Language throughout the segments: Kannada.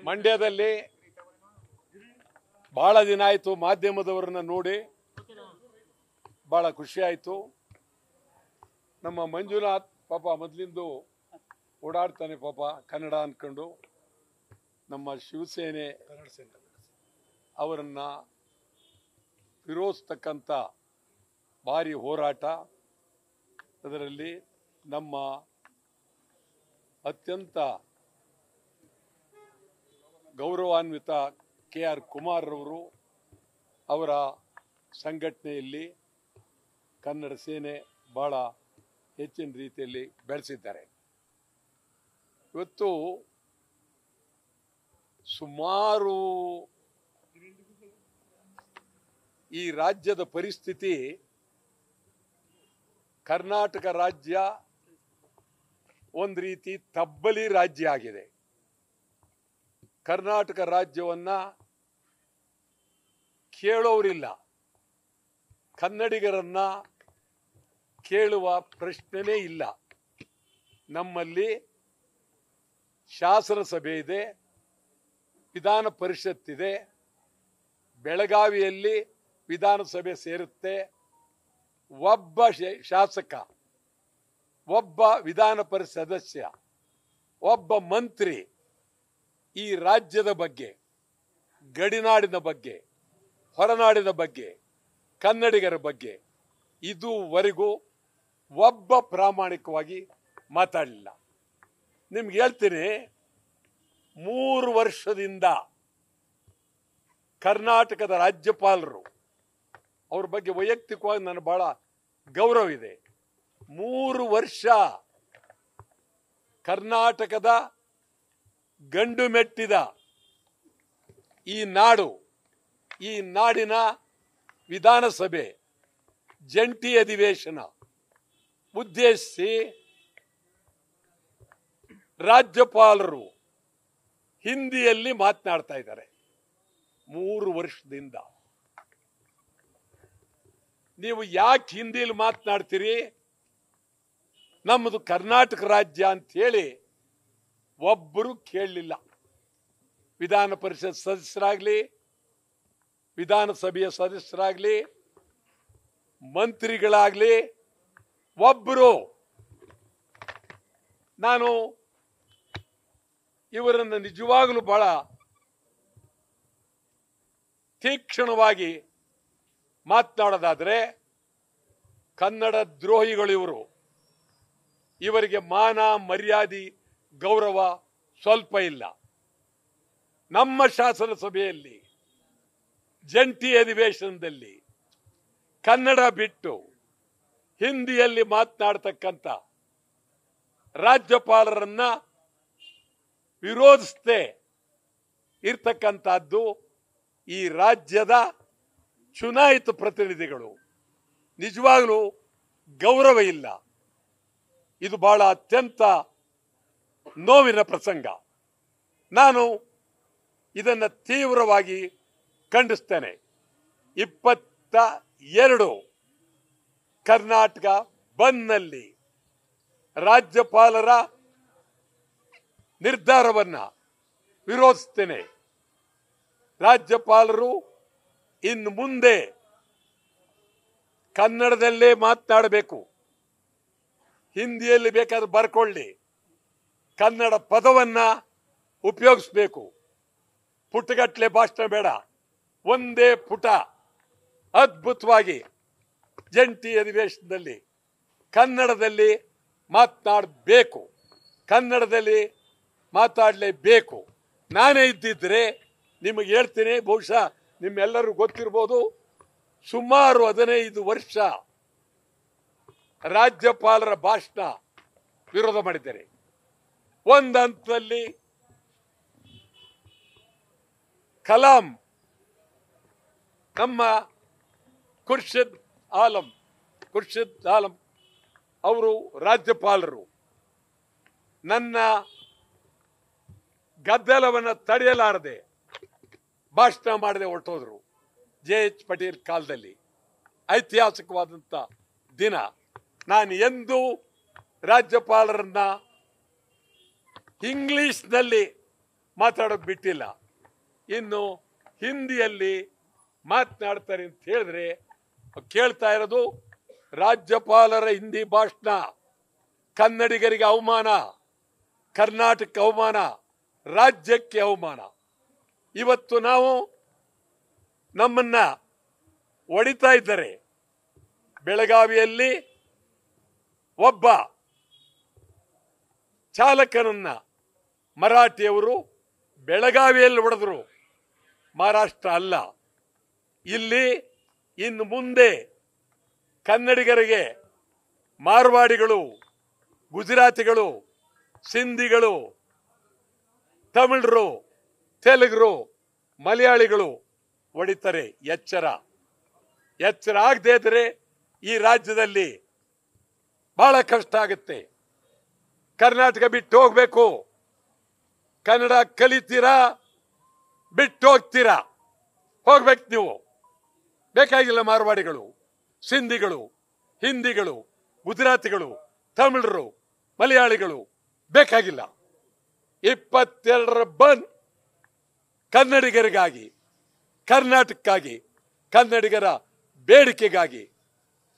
ಮಂಡ್ಯದಲ್ಲಿ ಬಹಳ ದಿನ ಆಯ್ತು ಮಾಧ್ಯಮದವರನ್ನ ನೋಡಿ, ಬಹಳ ಖುಷಿ ಆಯ್ತು. ನಮ್ಮ ಮಂಜುನಾಥ್ ಪಾಪ ಮೊದಲಿಂದು ಓಡಾಡ್ತಾನೆ ಪಾಪ ಕನ್ನಡ ಅನ್ಕೊಂಡು. ನಮ್ಮ ಶಿವಸೇನೆ ಅವರನ್ನ ವಿರೋಧಿಸ್ತಕ್ಕಂಥ ಭಾರಿ ಹೋರಾಟ, ಅದರಲ್ಲಿ ನಮ್ಮ ಅತ್ಯಂತ ಗೌರವಾನ್ವಿತ KR ಕುಮಾರ್ ಅವರು ಅವರ ಸಂಘಟನೆಯಲ್ಲಿ ಕನ್ನಡ ಸೇನೆ ಬಹಳ ಹೆಚ್ಚಿನ ರೀತಿಯಲ್ಲಿ ಬೆಳೆಸಿದ್ದಾರೆ. ಇವತ್ತು ಸುಮಾರು ಈ ರಾಜ್ಯದ ಪರಿಸ್ಥಿತಿ, ಕರ್ನಾಟಕ ರಾಜ್ಯ ಒಂದು ರೀತಿ ತಬ್ಬಲಿ ರಾಜ್ಯ ಆಗಿದೆ. ಕರ್ನಾಟಕ ರಾಜ್ಯವನ್ನ ಕೇಳೋರಿಲ್ಲ, ಕನ್ನಡಿಗರನ್ನ ಕೇಳುವ ಪ್ರಶ್ನೆನೇ ಇಲ್ಲ. ನಮ್ಮಲ್ಲಿ ಶಾಸನಸಭೆ ಇದೆ, ವಿಧಾನ ಪರಿಷತ್ತಿದೆ, ಬೆಳಗಾವಿಯಲ್ಲಿ ವಿಧಾನಸಭೆ ಸೇರುತ್ತೆ. ಒಬ್ಬ ಶಾಸಕ, ಒಬ್ಬ ವಿಧಾನ ಪರಿಷತ್ ಸದಸ್ಯ, ಒಬ್ಬ ಮಂತ್ರಿ ಈ ರಾಜ್ಯದ ಬಗ್ಗೆ, ಗಡಿನಾಡಿನ ಬಗ್ಗೆ, ಹೊರನಾಡಿನ ಬಗ್ಗೆ, ಕನ್ನಡಿಗರ ಬಗ್ಗೆ ಇದುವರೆಗೂ ಒಬ್ಬ ಪ್ರಾಮಾಣಿಕವಾಗಿ ಮಾತಾಡಲಿಲ್ಲ. ನಿಮ್ಗೆ ಹೇಳ್ತೀನಿ, 3 ವರ್ಷದಿಂದ ಕರ್ನಾಟಕದ ರಾಜ್ಯಪಾಲರು, ಅವ್ರ ಬಗ್ಗೆ ವೈಯಕ್ತಿಕವಾಗಿ ನನಗೆ ಬಹಳ ಗೌರವ ಇದೆ. 3 ವರ್ಷ ಕರ್ನಾಟಕದ ಗಂಡು ಮೆಟ್ಟಿದ ಈ ನಾಡು, ಈ ನಾಡಿನ ವಿಧಾನಸಭೆ ಜಂಟಿ ಅಧಿವೇಶನ ಉದ್ದೇಶಿಸಿ ರಾಜ್ಯಪಾಲರು ಹಿಂದಿಯಲ್ಲಿ ಮಾತನಾಡ್ತಾ ಇದ್ದಾರೆ. 3 ವರ್ಷದಿಂದ ನೀವು ಯಾಕೆ ಹಿಂದಿಯಲ್ಲಿ ಮಾತನಾಡ್ತೀರಿ? ನಮ್ಮದು ಕರ್ನಾಟಕ ರಾಜ್ಯ ಅಂತ ಹೇಳಿ ಒಬ್ಬರು ಕೇಳಲಿಲ್ಲ. ವಿಧಾನ ಪರಿಷತ್ ಸದಸ್ಯರಾಗ್ಲಿ, ವಿಧಾನಸಭೆಯ ಸದಸ್ಯರಾಗ್ಲಿ, ಮಂತ್ರಿಗಳಾಗ್ಲಿ ಒಬ್ಬರು ನಾನು ಇವರನ್ನು ನಿಜವಾಗಲೂ ಬಹಳ ತೀಕ್ಷ್ಣವಾಗಿ ಮಾತನಾಡೋದಾದ್ರೆ ಕನ್ನಡ ದ್ರೋಹಿಗಳು ಇವರು. ಇವರಿಗೆ ಮಾನ ಮರ್ಯಾದೆ ಗೌರವ ಸ್ವಲ್ಪ ಇಲ್ಲ. ನಮ್ಮ ಶಾಸನ ಸಭೆಯಲ್ಲಿ ಜಂಟಿ ಅಧಿವೇಶನದಲ್ಲಿ ಕನ್ನಡ ಬಿಟ್ಟು ಹಿಂದಿಯಲ್ಲಿ ಮಾತನಾಡತಕ್ಕಂಥ ರಾಜ್ಯಪಾಲರನ್ನ ವಿರೋಧಿಸದೆ ಇರ್ತಕ್ಕಂಥದ್ದು ಈ ರಾಜ್ಯದ ಚುನಾಯಿತ ಪ್ರತಿನಿಧಿಗಳು. ನಿಜವಾಗಲೂ ಗೌರವ ಇಲ್ಲ. ಇದು ಬಹಳ ಅತ್ಯಂತ ನೋವಿನ ಪ್ರಸಂಗ. ನಾನು ಇದನ್ನು ತೀವ್ರವಾಗಿ ಖಂಡಿಸ್ತೇನೆ. 22 ಕರ್ನಾಟಕ ಬಂದ್ನಲ್ಲಿ ರಾಜ್ಯಪಾಲರ ನಿರ್ಧಾರವನ್ನ ವಿರೋಧಿಸ್ತೇನೆ. ರಾಜ್ಯಪಾಲರು ಇನ್ನು ಮುಂದೆ ಕನ್ನಡದಲ್ಲೇ ಮಾತನಾಡಬೇಕು. ಹಿಂದಿಯಲ್ಲಿ ಬೇಕಾದ್ರೆ ಬರ್ಕೊಳ್ಳಿ, ಕನ್ನಡ ಪದವನ್ನ ಉಪಯೋಗಿಸಬೇಕು. ಪುಟಗಟ್ಟಲೆ ಭಾಷಣ ಬೇಡ, ಒಂದೇ ಪುಟ ಅದ್ಭುತವಾಗಿ ಜಂಟಿ ಅಧಿವೇಶನದಲ್ಲಿ ಕನ್ನಡದಲ್ಲಿ ಮಾತನಾಡಬೇಕು, ಕನ್ನಡದಲ್ಲಿ ಮಾತಾಡಲೇಬೇಕು. ನಾನೇ ಇದ್ದಿದ್ರೆ ನಿಮಗೆ ಹೇಳ್ತೀನಿ, ಬಹುಶಃ ನಿಮ್ಮೆಲ್ಲರೂ ಗೊತ್ತಿರ್ಬೋದು, ಸುಮಾರು 15 ವರ್ಷ ರಾಜ್ಯಪಾಲರ ಭಾಷಣ ವಿರೋಧ ಮಾಡಿದ್ದೇನೆ. ಒಂದು ಹಂತದಲ್ಲಿ ಕಲಾಂ, ನಮ್ಮ ಖುರ್ಷಿದ್ ಆಲಂ ಅವರು ರಾಜ್ಯಪಾಲರು, ನನ್ನ ಗದ್ದಲವನ್ನು ತಡೆಯಲಾರದೆ ಭಾಷಣ ಮಾಡದೆ ಹೊರಟೋದ್ರು. JH ಪಟೇಲ್ ಕಾಲದಲ್ಲಿ ಐತಿಹಾಸಿಕವಾದಂಥ ದಿನ. ನಾನು ಎಂದೂ ರಾಜ್ಯಪಾಲರನ್ನ ಇಂಗ್ಲಿಷ್ನಲ್ಲಿ ಮಾತಾಡೋದು ಬಿಟ್ಟಿಲ್ಲ. ಇನ್ನು ಹಿಂದಿಯಲ್ಲಿ ಮಾತನಾಡ್ತಾರೆ ಅಂತ ಹೇಳಿದ್ರೆ ಕೇಳ್ತಾ ಇರೋದು ರಾಜ್ಯಪಾಲರ ಹಿಂದಿ ಭಾಷಣ ಕನ್ನಡಿಗರಿಗೆ ಅವಮಾನ, ಕರ್ನಾಟಕ ಅವಮಾನ, ರಾಜ್ಯಕ್ಕೆ ಅವಮಾನ. ಇವತ್ತು ನಾವು ನಮ್ಮನ್ನ ಹೊಡಿತಾ ಇದ್ದಾರೆ. ಬೆಳಗಾವಿಯಲ್ಲಿ ಒಬ್ಬ ಚಾಲಕನನ್ನ ಮರಾಠಿಯವರು ಬೆಳಗಾವಿಯಲ್ಲಿ ಹೊಡೆದ್ರು. ಮಹಾರಾಷ್ಟ್ರ ಅಲ್ಲ. ಇಲ್ಲಿ ಇನ್ನು ಮುಂದೆ ಕನ್ನಡಿಗರಿಗೆ ಮಾರ್ವಾಡಿಗಳು, ಗುಜರಾತಿಗಳು, ಸಿಂಧಿಗಳು, ತಮಿಳರು, ತೆಲುಗರು, ಮಲಯಾಳಿಗಳು ಹೊಡಿತಾರೆ. ಎಚ್ಚರ ಆಗದೆ ಇದ್ರೆ ಈ ರಾಜ್ಯದಲ್ಲಿ ಬಹಳ ಕಷ್ಟ ಆಗುತ್ತೆ. ಕರ್ನಾಟಕ ಬಿಟ್ಟು ಹೋಗ್ಬೇಕು. ಕನ್ನಡ ಕಲಿತೀರಾ, ಬಿಟ್ಟು ಹೋಗ್ತೀರಾ, ಹೋಗ್ಬೇಕು ನೀವು. ಬೇಕಾಗಿಲ್ಲ ಮಾರ್ವಾಡಿಗಳು, ಸಿಂಧಿಗಳು, ಹಿಂದಿಗಳು, ಗುಜರಾತಿಗಳು, ತಮಿಳರು, ಮಲಯಾಳಿಗಳು ಬೇಕಾಗಿಲ್ಲ. 22ರ ಬಂದ್ ಕನ್ನಡಿಗರಿಗಾಗಿ, ಕರ್ನಾಟಕಕ್ಕಾಗಿ, ಕನ್ನಡಿಗರ ಬೇಡಿಕೆಗಾಗಿ,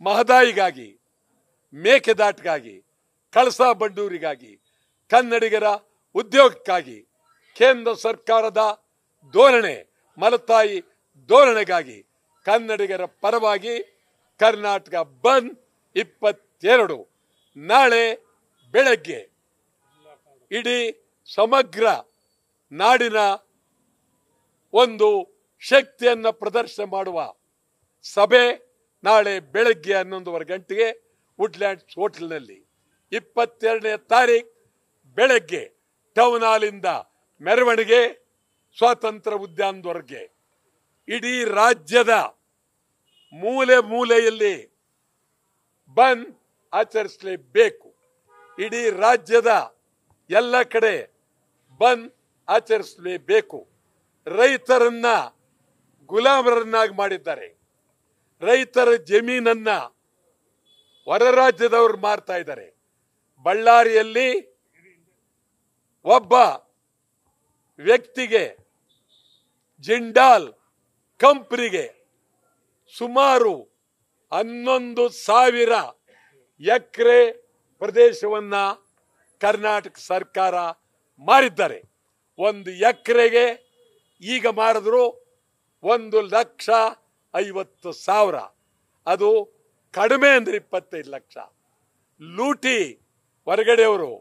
ಮಹದಾಯಿಗಾಗಿ, ಮೇಕೆದಾಟಿಗಾಗಿ, ಕಳಸಾ ಬಂಡೂರಿಗಾಗಿ, ಕನ್ನಡಿಗರ ಉದ್ಯೋಗಕ್ಕಾಗಿ, ಕೇಂದ್ರ ಸರ್ಕಾರದ ಧೋರಣೆ ಮಲತಾಯಿ ಧೋರಣೆಗಾಗಿ ಕನ್ನಡಿಗರ ಪರವಾಗಿ ಕರ್ನಾಟಕ ಬಂದ್ 22. ನಾಳೆ ಬೆಳಗ್ಗೆ ಇಡೀ ಸಮಗ್ರ ನಾಡಿನ ಒಂದು ಶಕ್ತಿಯನ್ನ ಪ್ರದರ್ಶನ ಮಾಡುವ ಸಭೆ ನಾಳೆ ಬೆಳಗ್ಗೆ 11:30 ಗಂಟೆಗೆ ವುಡ್ಲ್ಯಾಂಡ್ಸ್ ಹೋಟೆಲ್ನಲ್ಲಿ. 22ನೇ ತಾರೀಕು ಬೆಳಗ್ಗೆ ಟೌನ್ ಹಾಲಿಂದ ಮೆರವಣಿಗೆ ಸ್ವಾತಂತ್ರ್ಯ ಉದ್ಯಾನದವರೆಗೆ ಇಡೀ ರಾಜ್ಯದ ಮೂಲೆ ಮೂಲೆಯಲ್ಲಿ ಬಂದ್ ಆಚರಿಸಲೇಬೇಕು. ಇಡೀ ರಾಜ್ಯದ ಎಲ್ಲ ಕಡೆ ಬಂದ್ ಆಚರಿಸಲೇಬೇಕು. ರೈತರನ್ನ ಗುಲಾಮರನ್ನಾಗಿ ಮಾಡಿದ್ದಾರೆ. ರೈತರ ಜಮೀನನ್ನ ಹೊರ ರಾಜ್ಯದವರು ಮಾರ್ತಾ ಇದ್ದಾರೆ. ಬಳ್ಳಾರಿಯಲ್ಲಿ ಒಬ್ಬ ವ್ಯಕ್ತಿಗೆ ಜಿಂಡಾಲ್ ಕಂಪನಿಗೆ ಸುಮಾರು 11,000 ಎಕರೆ ಪ್ರದೇಶವನ್ನ ಕರ್ನಾಟಕ ಸರ್ಕಾರ ಮಾರಿದ್ದಾರೆ. 1 ಎಕರೆಗೆ ಈಗ ಮಾರಿದ್ರು 1,50,000. ಅದು ಕಡಿಮೆ ಅಂದ್ರೆ 25 ಲಕ್ಷ. ಲೂಟಿ ಹೊರಗಡೆಯವರು,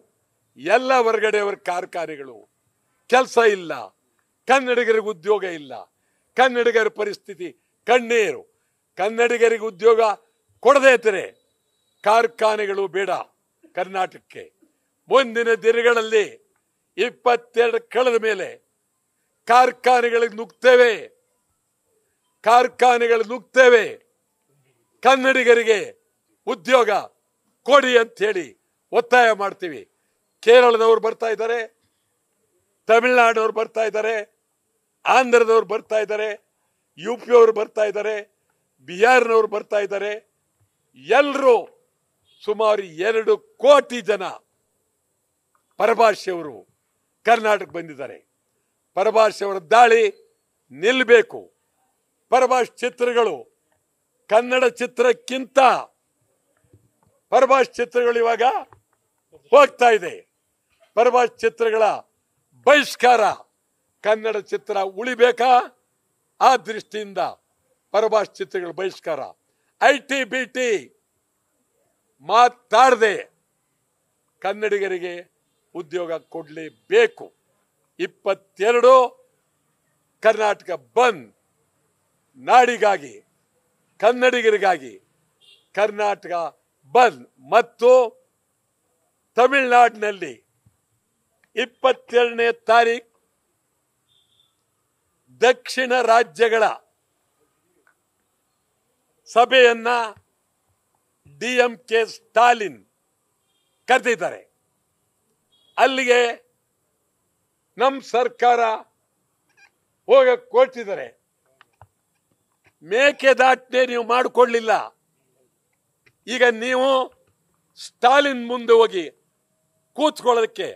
ಎಲ್ಲ ಹೊರಗಡೆಯವರ ಕಾರ್ಖಾನೆಗಳು, ಕೆಲಸ ಇಲ್ಲ, ಕನ್ನಡಿಗರಿಗೆ ಉದ್ಯೋಗ ಇಲ್ಲ. ಕನ್ನಡಿಗರ ಪರಿಸ್ಥಿತಿ ಕಣ್ಣೀರು. ಕನ್ನಡಿಗರಿಗೆ ಉದ್ಯೋಗ ಕೊಡದೇ ಇದ್ದರೆ ಕಾರ್ಖಾನೆಗಳು ಬೇಡ ಕರ್ನಾಟಕಕ್ಕೆ. ಮುಂದಿನ ದಿನಗಳಲ್ಲಿ 22 ಕಳೆದ ಮೇಲೆ ಕಾರ್ಖಾನೆಗಳಿಗೆ ನುಗ್ತೇವೆ. ಕನ್ನಡಿಗರಿಗೆ ಉದ್ಯೋಗ ಕೊಡಿ ಅಂತ ಹೇಳಿ ಒತ್ತಾಯ ಮಾಡ್ತೀವಿ. ಕೇರಳದವರು ಬರ್ತಾ ಇದ್ದಾರೆ, ತಮಿಳುನಾಡವರು ಬರ್ತಾ ಇದ್ದಾರೆ, ಆಂಧ್ರದವರು ಬರ್ತಾ ಇದ್ದಾರೆ, UP ಅವರು ಬರ್ತಾ ಇದ್ದಾರೆ, ಬಿಹಾರ್ನವರು ಬರ್ತಾ ಇದ್ದಾರೆ. ಎಲ್ಲರೂ ಸುಮಾರು 2 ಕೋಟಿ ಜನ ಪರಭಾಷೆಯವರು ಕರ್ನಾಟಕ ಬಂದಿದ್ದಾರೆ. ಪರಭಾಷೆಯವರ ದಾಳಿ ನಿಲ್ಲಬೇಕು. ಪರಭಾಷೆ ಚಿತ್ರಗಳು ಕನ್ನಡ ಚಿತ್ರಕ್ಕಿಂತ ಪರಭಾಷೆ ಚಿತ್ರಗಳು ಇವಾಗ ಹೋಗ್ತಾ ಇದೆ. ಪರಭಾಷೆ ಚಿತ್ರಗಳ ಬಹಿಷ್ಕಾರ. ಕನ್ನಡ ಚಿತ್ರ ಉಳಿಬೇಕಾ? ಆ ದೃಷ್ಟಿಯಿಂದ ಪರಭಾಷೆ ಚಿತ್ರಗಳ ಬಹಿಷ್ಕಾರ. IT-BT ಮಾತಾಡದೆ ಕನ್ನಡಿಗರಿಗೆ ಉದ್ಯೋಗ ಕೊಡಲೇಬೇಕು. 22 ಕರ್ನಾಟಕ ಬಂದ್ ನಾಡಿಗಾಗಿ, ಕನ್ನಡಿಗರಿಗಾಗಿ ಕರ್ನಾಟಕ ಬಂದ್. ಮತ್ತು ತಮಿಳುನಾಡಿನಲ್ಲಿ 22ನೇ ತಾರೀಕು ದಕ್ಷಿಣ ರಾಜ್ಯಗಳ ಸಭೆಯನ್ನ DMK ಸ್ಟಾಲಿನ್ ಕರೆದಿದ್ದಾರೆ. ಅಲ್ಲಿಗೆ ನಮ್ಮ ಸರ್ಕಾರ ಹೋಗಕ್ಕೆ ಕೊಟ್ಟಿದ್ದಾರೆ. ಮೇಕೆದಾಟನೆ ನೀವು ಮಾಡಿಕೊಳ್ಳಲಿಲ್ಲ. ಈಗ ನೀವು ಸ್ಟಾಲಿನ್ ಮುಂದೆ ಹೋಗಿ ಕೂತ್ಕೊಳ್ಳೋದಕ್ಕೆ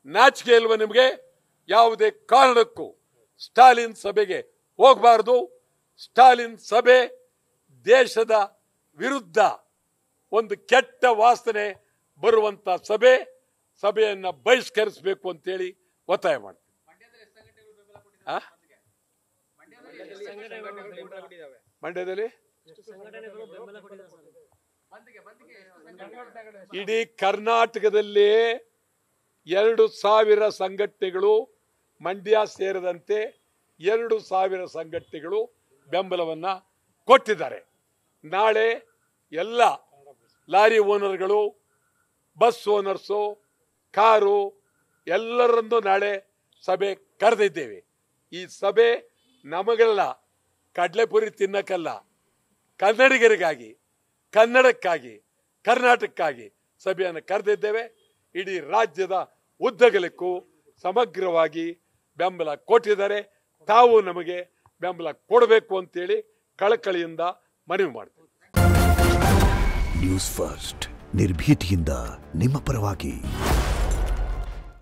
ನಾಚಿಕೆ ಇಲ್ವ ನಿಮಗೆ? ಯಾವುದೇ ಕಾರಣಕ್ಕೂ ಸ್ಟಾಲಿನ್ ಸಭೆಗೆ ಹೋಗಬಾರದು. ಸ್ಟಾಲಿನ್ ಸಭೆ ದೇಶದ ವಿರುದ್ಧ ಒಂದು ಕೆಟ್ಟ ವಾಸನೆ ಬರುವಂತ ಸಭೆಯನ್ನ ಬಹಿಷ್ಕರಿಸಬೇಕು ಅಂತೇಳಿ ಒತ್ತಾಯ ಮಾಡ್ತೀವಿ. ಮಂಡ್ಯದಲ್ಲಿ ಇಡೀ ಕರ್ನಾಟಕದಲ್ಲಿ 2,000 ಸಂಘಟನೆಗಳು, ಮಂಡ್ಯ ಸೇರಿದಂತೆ 2,000 ಸಂಘಟನೆಗಳು ಬೆಂಬಲವನ್ನ ಕೊಟ್ಟಿದ್ದಾರೆ. ನಾಳೆ ಎಲ್ಲ ಲಾರಿ ಓನರ್ಗಳು, ಬಸ್ ಓನರ್ಸು, ಕಾರು ಎಲ್ಲರನ್ನೂ ನಾಳೆ ಸಭೆ ಕರೆದಿದ್ದೇವೆ. ಈ ಸಭೆ ನಮಗೆಲ್ಲ ಕಡಲೆಪುರಿ ತಿನ್ನಕ್ಕಲ್ಲ, ಕನ್ನಡಿಗರಿಗಾಗಿ, ಕನ್ನಡಕ್ಕಾಗಿ, ಕರ್ನಾಟಕಕ್ಕಾಗಿ ಸಭೆಯನ್ನು ಕರೆದಿದ್ದೇವೆ. ಇಡೀ ರಾಜ್ಯದ ಉದ್ದಗಲಕ್ಕೂ ಸಮಗ್ರವಾಗಿ ಬೆಂಬಲ ಕೊಟ್ಟಿದ್ದಾರೆ. ತಾವು ನಮಗೆ ಬೆಂಬಲ ಕೊಡಬೇಕು ಅಂತೇಳಿ ಕಳಕಳಿಯಿಂದ ಮನವಿ ಮಾಡ್ತೇವೆ. ನ್ಯೂಸ್ ಫಸ್ಟ್, ನಿರ್ಭೀತಿಯಿಂದ ನಿಮ್ಮ ಪರವಾಗಿ.